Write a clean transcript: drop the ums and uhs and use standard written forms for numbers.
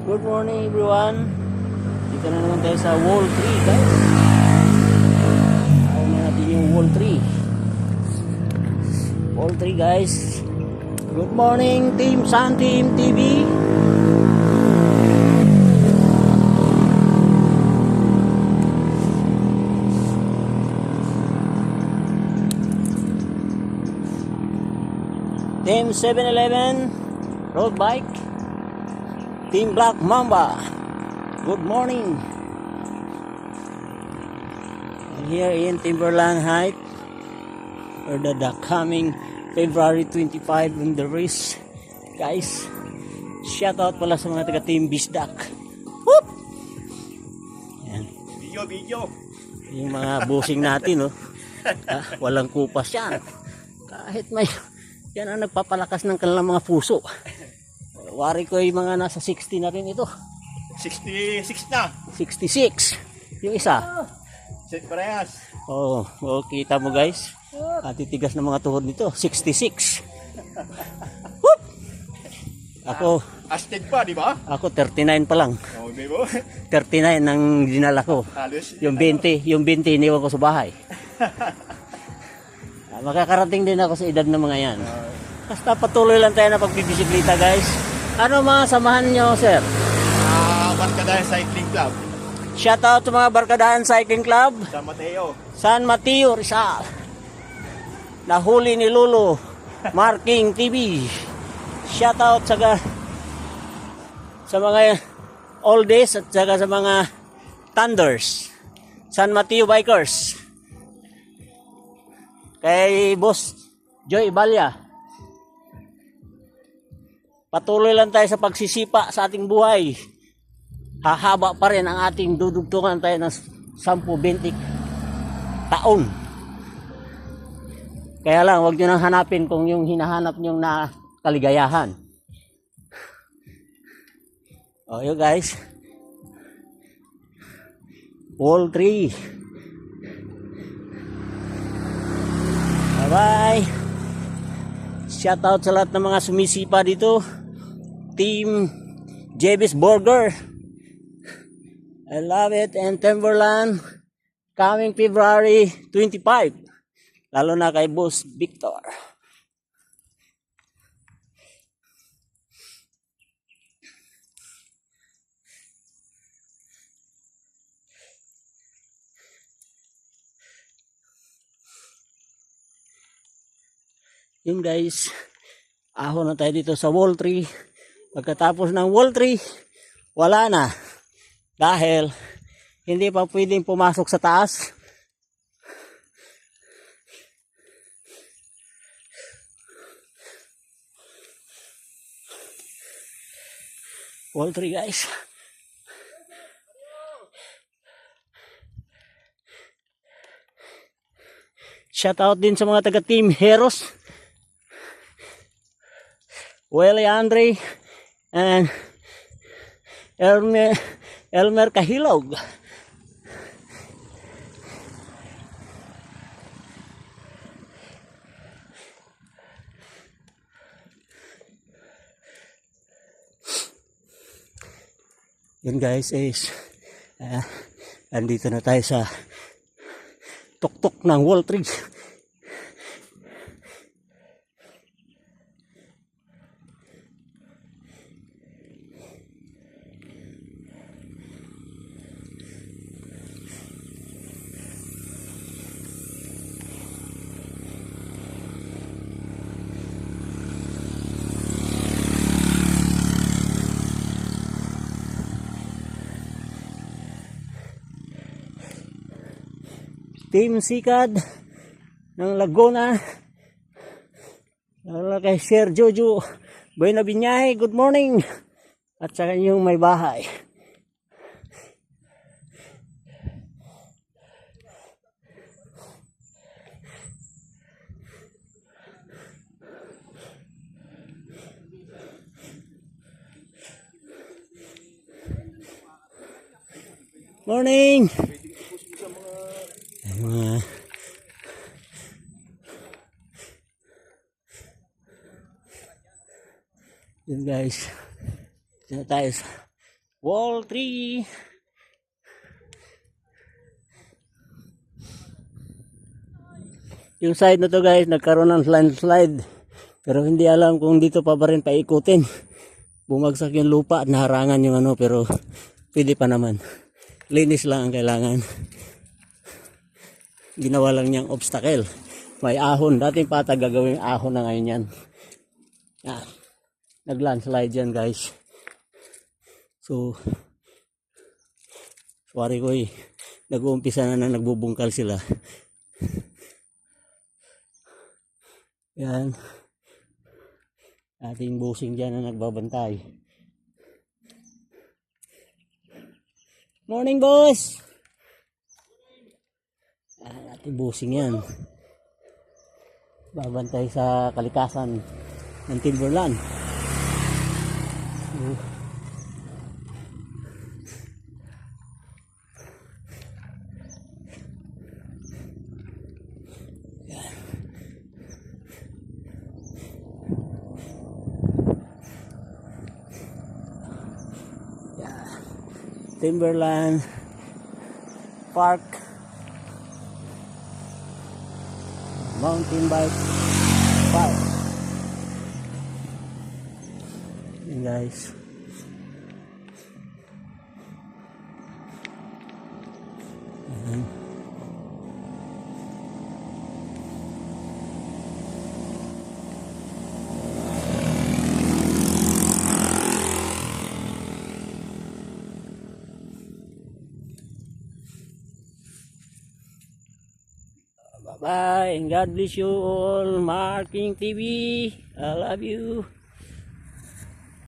Good morning everyone. Dito na naman tayo sa wall 3 guys. Ayaw na natin yung wall 3. Wall 3 guys. Good morning Team Sun Team TV. Team 7-Eleven Road Bike, Team Black Mamba, good morning. And here in Timberland Heights for the coming February 25 in the race. Guys, shout out pala sa mga taga Team Bisdak. Whoop! Yan. Video. Yung mga busing natin, no? Walang kupas yan. Kahit may... Yan ang nagpapalakas ng kanilang mga puso. Wari ko yung mga nasa 60 na rin ito. 66 na. 66. Yung isa. Set parehas. Oh, kita mo guys. Titigas ng mga tuhod nito. 66. Whoop! Ako. Astig pa, di ba? Ako 39 pa lang. Oh, di ba? 39 ang dinala ko. Halos. Yung 20 iniwan ko sa bahay. Makakarating din ako sa edad ng mga yan. Basta patuloy lang tayo na pagbibisikleta guys. Ano mga samahan nyo sir? Barkadahan Cycling Club. Shout out sa mga Barkadahan Cycling Club. San Mateo. San Mateo, Rizal. Nahuli ni Lolo. Marking TV. Shout out sa mga oldies at saka sa mga Thunders. San Mateo Bikers. Kay Boss Joy Balya. Patuloy lang tayo sa pagsisipa sa ating buhay. Hahaba pa rin ang ating dudugtungan tayo ng 10-20 taon. Kaya lang, huwag nyo nang hanapin kung yung hinahanap nyo na kaligayahan. O, yun guys. Wall 3. Bye-bye. Shout out sa lahat ng mga sumisipa dito. Team Jevis Burger. I love it. And Timberland coming February 25. Lalo na kay Boss Victor. Yun guys, ahon na tayo dito sa wall 3. Pagkatapos ng wall 3, wala na. Dahil hindi pa pwedeng pumasok sa taas. Wall 3 guys. Shout out din sa mga taga Team Heroes. Willie Andre and Elmer Kahilog. Yun guys is andito na tayo sa tuktok ng wall 3. Team Sikad ng Laguna. Lalo kay Sir Jojo Buena Binyahe, good morning. At saka yung may bahay. Morning. Yun guys, dito tayo Wall 3. Yung side na to guys, nagkaroon ng landslide. Pero hindi alam kung dito pa ba rin paikutin. Bumagsak yung lupa at naharangan yung ano, pero pwede pa naman. Linis lang ang kailangan. Ginawa lang niyang obstacle. May ahon. Dating patag gagawin ahon na ngayon yan. Ah, nag-landslide yan guys. So, sorry ko nag-uumpisa na nagbubungkal sila. Yan. Ating busing dyan na nagbabantay. Morning boss! Ating busing yan. Babantay sa kalikasan ng Timberland. Timberland Park Mountain Bike Park. Yan guys. Yan. Bye-bye and God bless you all. Marking TV. I love you.